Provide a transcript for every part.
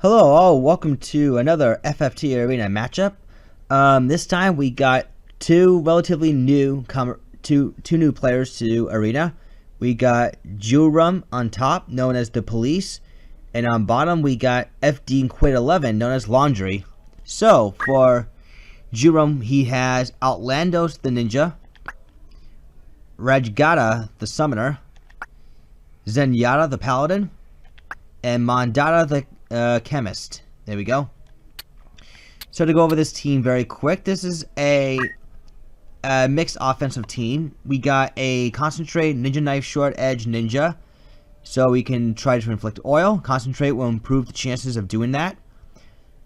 Hello, all. Welcome to another FFT Arena matchup. This time we got two relatively new two new players to Arena. We got Joorum on top, known as the Police, and on bottom we got Fdquinn11, known as Laundry. So for Joorum, he has Outlandos the Ninja, Rajgata the Summoner, Zenyatta the Paladin, and Mandata the Chemist. There we go. So to go over this team very quick, this is a mixed offensive team. We got a Concentrate, Ninja Knife, Short Edge, Ninja. So we can try to inflict oil. Concentrate will improve the chances of doing that.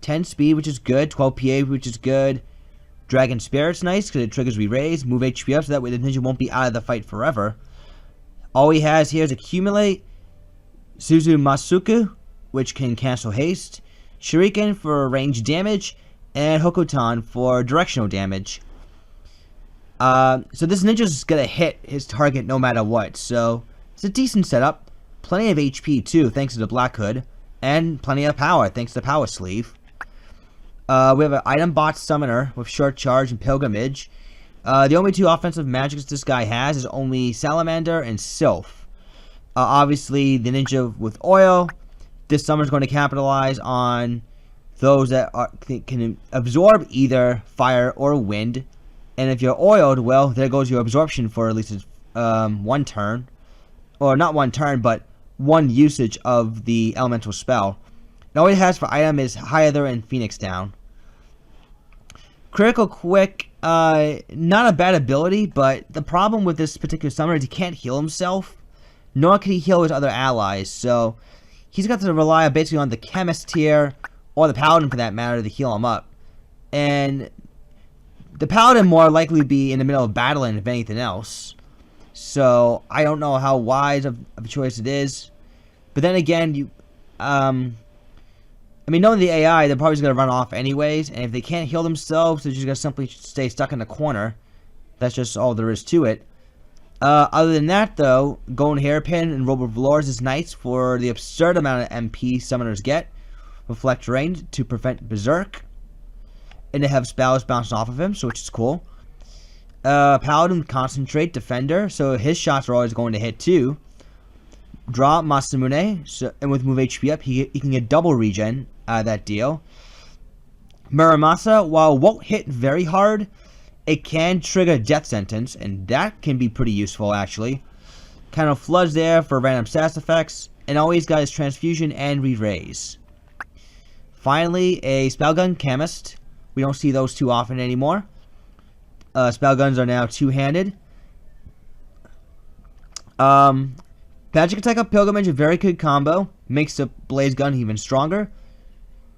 10 speed, which is good. 12 PA, which is good. Dragon Spirit's nice because it triggers re-raise. Move HP up so that way the ninja won't be out of the fight forever. All he has here is Accumulate, Suzu Masuku, which can cancel haste, Shuriken for range damage, and Hokuton for directional damage. So this ninja's gonna hit his target no matter what, so it's a decent setup. Plenty of HP too, thanks to the Black Hood, and plenty of power, thanks to the Power Sleeve. We have an Item Bot Summoner with Short Charge and Pilgrimage. The only two offensive magics this guy has is only Salamander and Sylph. Obviously, the ninja with oil. This summoner is going to capitalize on those that can absorb either fire or wind. And if you're oiled, well, there goes your absorption for at least one turn. Or not one turn, but one usage of the elemental spell. And all it has for item is Hyther and Phoenix Down. Critical Quick, not a bad ability, but the problem with this particular summoner is he can't heal himself, nor can he heal his other allies, so he's got to rely basically on the Chemist here, or the Paladin for that matter, to heal him up. And the Paladin more likely be in the middle of battling if anything else. So I don't know how wise of a choice it is. But then again, knowing the AI, they're probably just going to run off anyways. And if they can't heal themselves, they're just going to simply stay stuck in the corner. That's just all there is to it. Other than that, though, Golden Hairpin and Robe of Valors is nice for the absurd amount of MP summoners get. Reflect Range to prevent Berserk. And they have spells bouncing off of him, so which is cool. Paladin Concentrate Defender, so his shots are always going to hit too. Draw Masamune, so, and with move HP up, he can get double regen out of that deal. Muramasa, while it won't hit very hard, it can trigger Death Sentence, and that can be pretty useful, actually. Kind of floods there for random stats effects, and always got his Transfusion and Re-Raise. Finally, a Spellgun Chemist. We don't see those too often anymore. Spellguns are now two-handed. Magic Attack of Pilgrimage, a very good combo. Makes the Blaze Gun even stronger.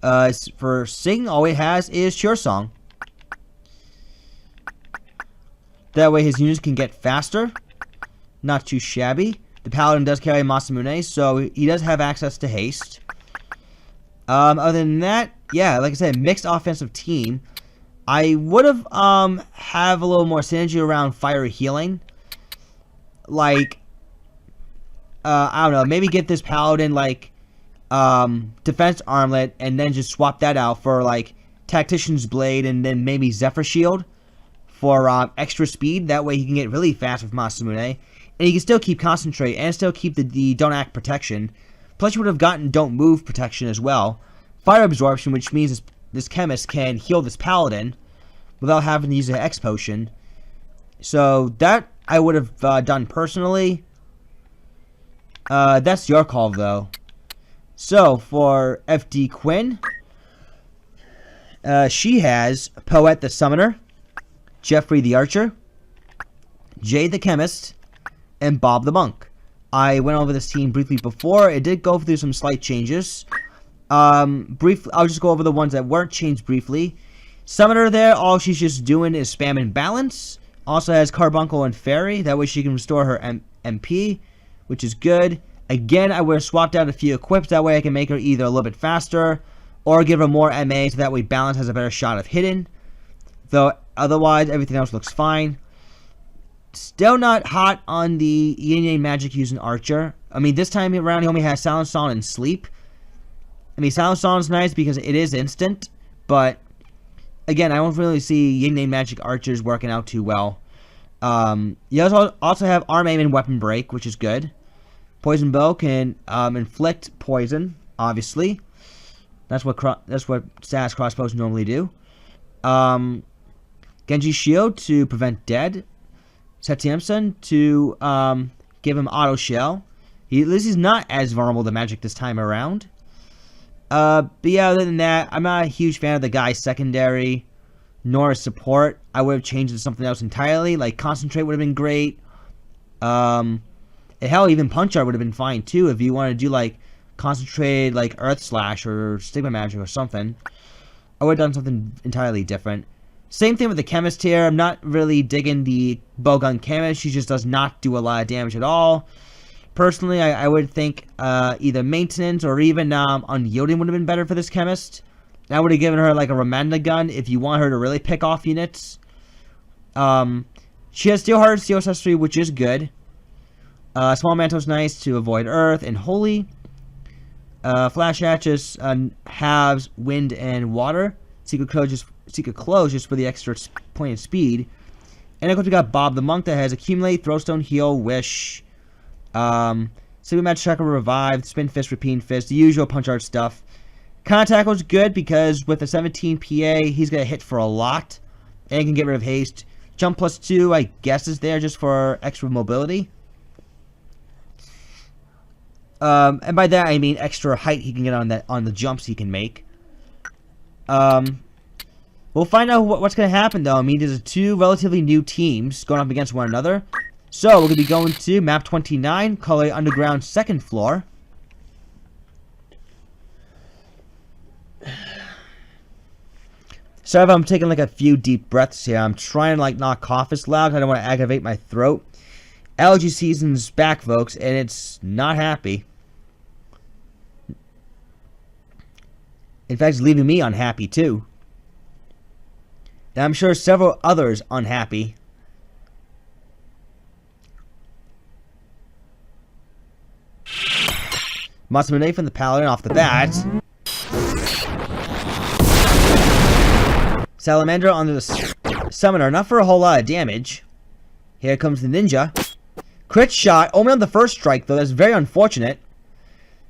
For Sing, all it has is Sure Song. That way his units can get faster. Not too shabby. The Paladin does carry Masamune, so he does have access to haste. Other than that, yeah, like I said, mixed offensive team. I would have have a little more synergy around fire healing. Like, I don't know, maybe get this Paladin, like, Defense Armlet, and then just swap that out for, like, Tactician's Blade, and then maybe Zephyr Shield for extra speed. That way he can get really fast with Masamune. And he can still keep Concentrate, and still keep the Don't Act protection. Plus you would have gotten Don't Move protection as well. Fire Absorption, which means this Chemist can heal this Paladin without having to use an X Potion. So that I would have done personally. That's your call, though. So, for Fdquinn, she has Poet the Summoner, Jeffrey the Archer, Jay the Chemist, and Bob the Monk. I went over this team briefly before. It did go through some slight changes. Briefly, I'll just go over the ones that weren't changed briefly. Summoner there, all she's just doing is spamming balance. Also has Carbuncle and Fairy. That way she can restore her MP, which is good. Again, I would have swapped out a few equips. That way I can make her either a little bit faster or give her more MA, so that way balance has a better shot of hitting. Though otherwise, everything else looks fine. Still not hot on the Yin Yang magic using Archer. I mean, this time around he only has Silent Song and Sleep. I mean, Silent Song's nice because it is instant, but again, I don't really see Yin Yang Magic Archers working out too well. You also have Arm Aim and Weapon Break, which is good. Poison Bow can inflict poison, obviously. That's what status crossbows normally do. Genji Shield to prevent dead. Setiamson to give him auto shell. At least he's not as vulnerable to magic this time around. But yeah, other than that, I'm not a huge fan of the guy's secondary, nor his support. I would have changed it to something else entirely. Like Concentrate would have been great. And hell, even Punch Art would have been fine too if you want to do like Concentrated like Earth Slash or Stigma Magic or something. I would have done something entirely different. Same thing with the Chemist here. I'm not really digging the Bowgun Chemist. She just does not do a lot of damage at all. Personally, I would think either Maintenance or even Unyielding would have been better for this Chemist. I would have given her like a Ramanda gun if you want her to really pick off units. She has Steel Heart, Steel Accessory, which is good. Small Manto's nice to avoid Earth and Holy. Flash Hatches halves Wind and Water. Secret Close just for the extra point of speed. And of course we got Bob the Monk that has Accumulate, Throwstone, Heal, Wish. Super Match Chakra, Revive, Spin Fist, Repeat Fist, the usual punch art stuff. Counter Tackle's good because with the 17 PA, he's going to hit for a lot. And he can get rid of haste. Jump +2, I guess, is there just for extra mobility. And by that I mean extra height he can get on the jumps he can make. We'll find out what's going to happen though. I mean, there's two relatively new teams going up against one another. So we're going to be going to map 29, Color Underground 2nd floor. Sorry if I'm taking like a few deep breaths here. I'm trying to like not cough as loud. I don't want to aggravate my throat. Allergy season's back, folks, and it's not happy. In fact, it's leaving me unhappy too. And I'm sure several others unhappy. Masamune from the Paladin off the bat. Salamander on the Summoner, not for a whole lot of damage. Here comes the Ninja. Crit shot, only on the first strike though, that's very unfortunate.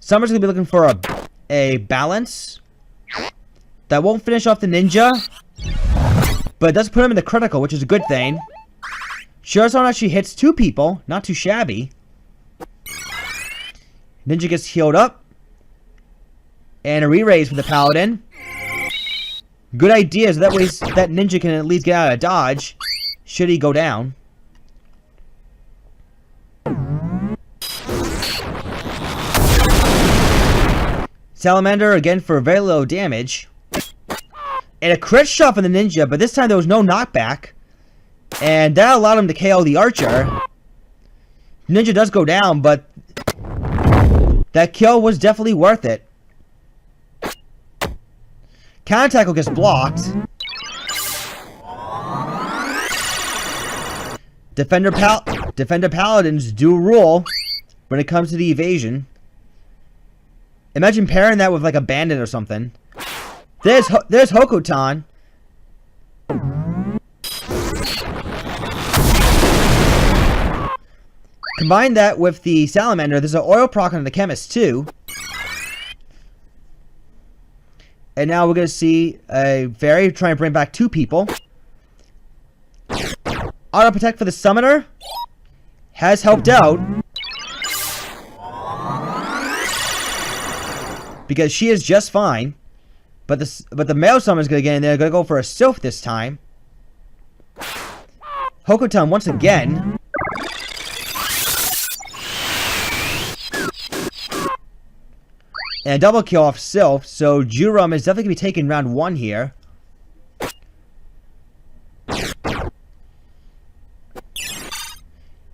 Summoner's going to be looking for a balance. That won't finish off the Ninja. But it does put him in the critical, which is a good thing. Shirazan actually hits 2 people, not too shabby. Ninja gets healed up. And a re-raise for the Paladin. Good idea, so that way that Ninja can at least get out of dodge. Should he go down. Salamander again for very low damage. And a crit shot for the Ninja, but this time there was no knockback. And that allowed him to KO the Archer. Ninja does go down, but that kill was definitely worth it. Counter tackle gets blocked. Defender Paladins do rule when it comes to the evasion. Imagine pairing that with like a bandit or something. There's Hokuton. Combine that with the Salamander. There's an oil proc on the Chemist too. And now we're going to see a Fairy trying to bring back 2 people. Auto Protect for the Summoner. Has helped out. Because she is just fine. But the male Summoner's going to get in there. Going to go for a Sylph this time. Hokuton once again. And a double kill off Sylph, so Joorum is definitely going to be taking round 1 here.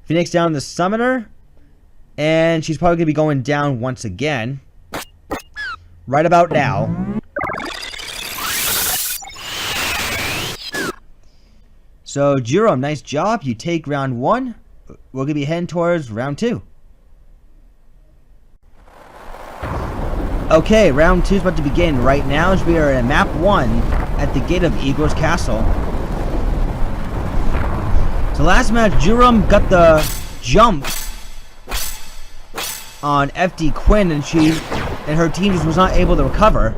Phoenix down the Summoner. And she's probably going to be going down once again. Right about now. So Joorum, nice job. You take round 1. We're going to be heading towards round 2. Okay, round 2 is about to begin right now as we are at map 1 at the gate of Igor's castle. So last match, Joorum got the jump on Fdquinn, and her team just was not able to recover.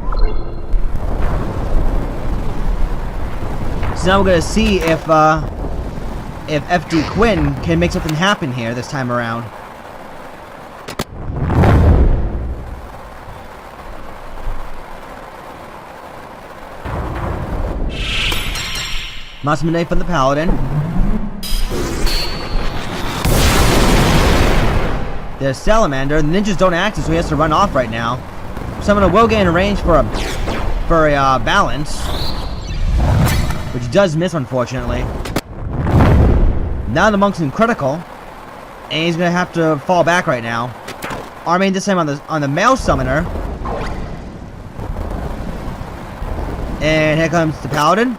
So now we're gonna see if Fdquinn can make something happen here this time around. Masamune from the Paladin. There's Salamander. The ninjas don't access, so he has to run off right now. Summoner will get in range for a balance, which does miss, unfortunately. Now the monk's in critical, and he's gonna have to fall back right now. Arming this time on the male summoner, and here comes the Paladin.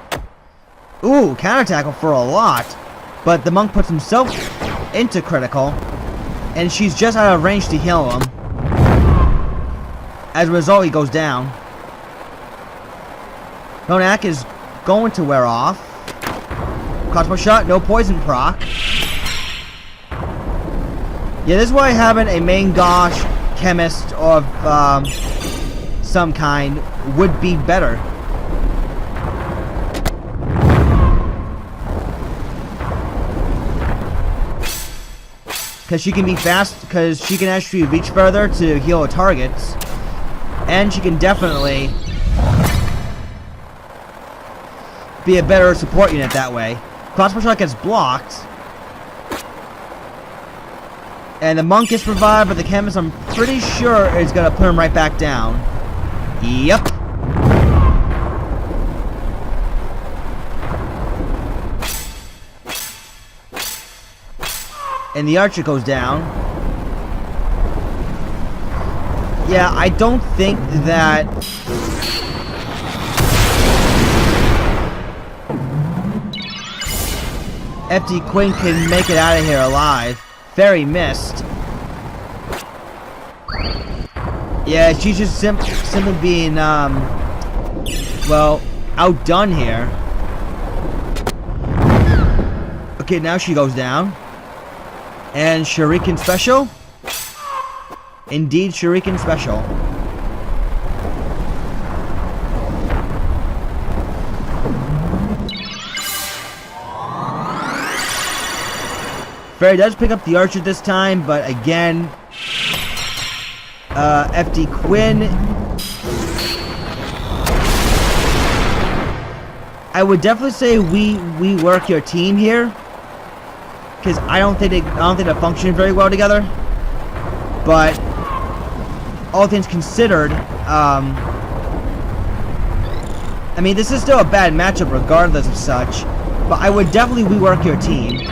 Ooh, counter tackle for a lot, but the monk puts himself into critical, and she's just out of range to heal him. As a result, he goes down. Ronak is going to wear off. Crossbow shot, no poison proc. Yeah, this is why having a main Gosh chemist of some kind would be better. Because she can be fast, because she can actually reach further to heal her targets. And she can definitely be a better support unit that way. Crossbow shot gets blocked. And the monk gets revived, but the chemist, I'm pretty sure, is going to put him right back down. Yep. And the archer goes down. Yeah, I don't think that Fdquinn can make it out of here alive. Very missed. Yeah, she's just simply being, well, outdone here. Okay, now she goes down. And Shuriken special? Indeed, Shuriken special. Fairy does pick up the archer this time, but again, Fdquinn, I would definitely say we work your team here. Because I don't think they function very well together. But all things considered, I mean, this is still a bad matchup regardless of such. But I would definitely rework your team.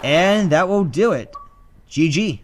And that will do it. GG.